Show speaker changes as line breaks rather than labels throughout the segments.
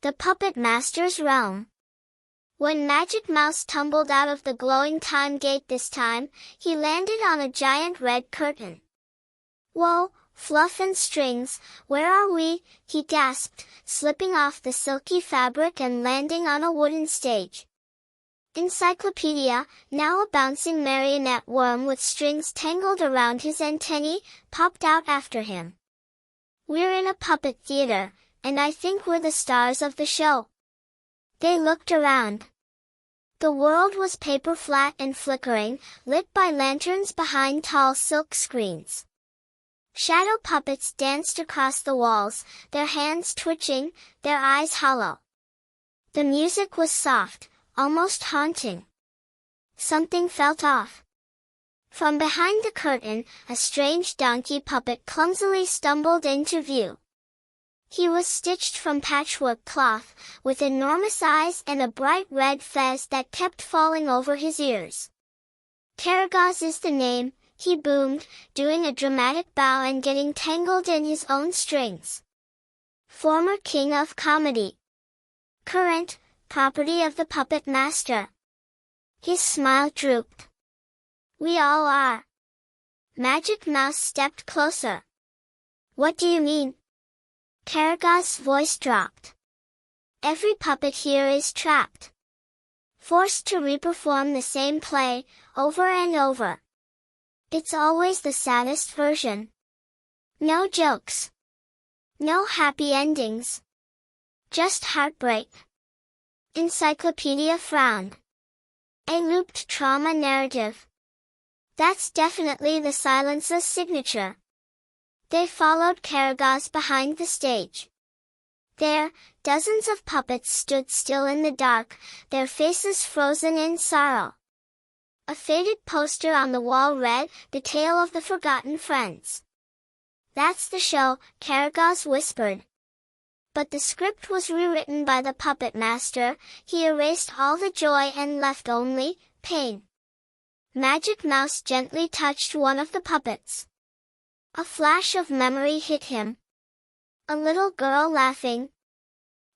The Puppet Master's Realm. When Magic Mouse tumbled out of the glowing time gate this time, he landed on a giant red curtain. "Whoa, fluff and strings, where are we?" he gasped, slipping off the silky fabric and landing on a wooden stage. Encyclopedia, now a bouncing marionette worm with strings tangled around his antennae, popped out after him. "We're in a puppet theater, and I think we're the stars of the show." They looked around. The world was paper flat and flickering, lit by lanterns behind tall silk screens. Shadow puppets danced across the walls, their hands twitching, their eyes hollow. The music was soft, almost haunting. Something felt off. From behind the curtain, a strange donkey puppet clumsily stumbled into view. He was stitched from patchwork cloth, with enormous eyes and a bright red fez that kept falling over his ears. "Karagos is the name," he boomed, doing a dramatic bow and getting tangled in his own strings. "Former king of comedy. Current, property of the Puppet Master." His smile drooped. "We all are." Magic Mouse stepped closer. "What do you mean?" Karagos' voice dropped. "Every puppet here is trapped. Forced to reperform the same play, over and over. It's always the saddest version. No jokes. No happy endings. Just heartbreak." Encyclopedia frowned. "A looped trauma narrative. That's definitely the Silence's signature." They followed Karagos behind the stage. There, dozens of puppets stood still in the dark, their faces frozen in sorrow. A faded poster on the wall read, "The Tale of the Forgotten Friends." "That's the show," Karagos whispered. But the script was rewritten by the Puppet Master. He erased all the joy and left only pain. Magic Mouse gently touched one of the puppets. A flash of memory hit him. A little girl laughing.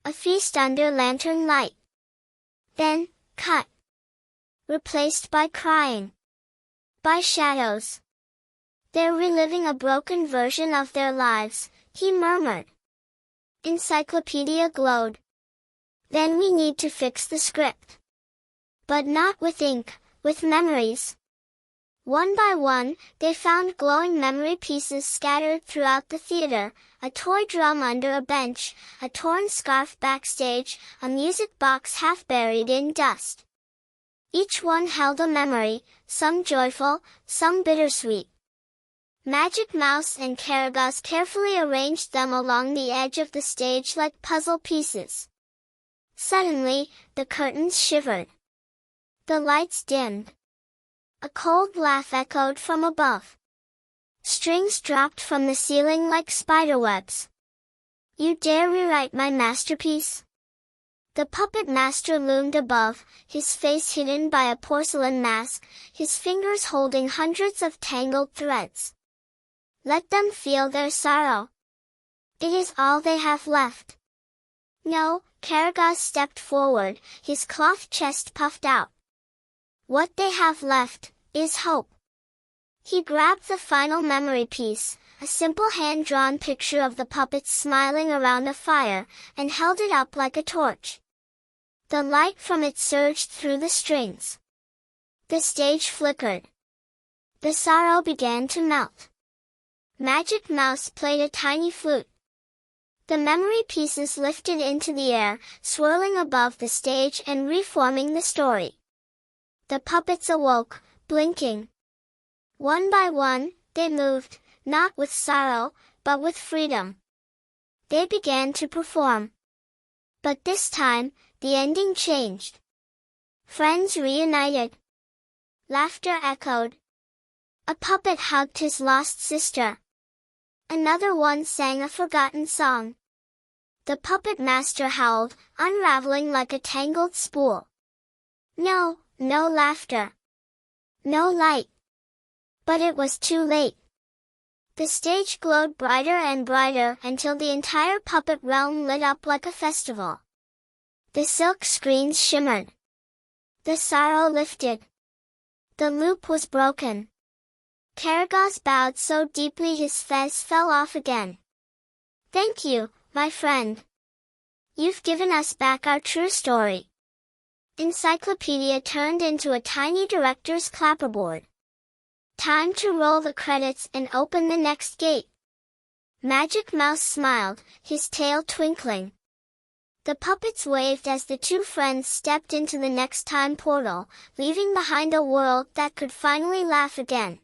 A feast under lantern light. Then, cut. Replaced by crying. By shadows. "They're reliving a broken version of their lives," he murmured. Encyclopedia glowed. "Then we need to fix the script. But not with ink, with memories." One by one, they found glowing memory pieces scattered throughout the theater, a toy drum under a bench, a torn scarf backstage, a music box half buried in dust. Each one held a memory, some joyful, some bittersweet. Magic Mouse and Karagos carefully arranged them along the edge of the stage like puzzle pieces. Suddenly, the curtains shivered. The lights dimmed. A cold laugh echoed from above. Strings dropped from the ceiling like spiderwebs. "You dare rewrite my masterpiece?" The Puppet Master loomed above, his face hidden by a porcelain mask, his fingers holding hundreds of tangled threads. "Let them feel their sorrow. It is all they have left." "No," Karagos stepped forward, his cloth chest puffed out. "What they have left is hope." He grabbed the final memory piece, a simple hand-drawn picture of the puppets smiling around a fire, and held it up like a torch. The light from it surged through the strings. The stage flickered. The sorrow began to melt. Magic Mouse played a tiny flute. The memory pieces lifted into the air, swirling above the stage and reforming the story. The puppets awoke, blinking. One by one, they moved, not with sorrow, but with freedom. They began to perform. But this time, the ending changed. Friends reunited. Laughter echoed. A puppet hugged his lost sister. Another one sang a forgotten song. The Puppet Master howled, unraveling like a tangled spool. No, no laughter. No light. But it was too late. The stage glowed brighter and brighter until the entire puppet realm lit up like a festival. The silk screens shimmered. The sorrow lifted. The loop was broken. Karagos bowed so deeply his fez fell off again. Thank you, my friend. You've given us back our true story. Encyclopedia turned into a tiny director's clapperboard. Time to roll the credits and open the next gate. Magic Mouse smiled, his tail twinkling. The puppets waved as the two friends stepped into the next time portal, leaving behind a world that could finally laugh again.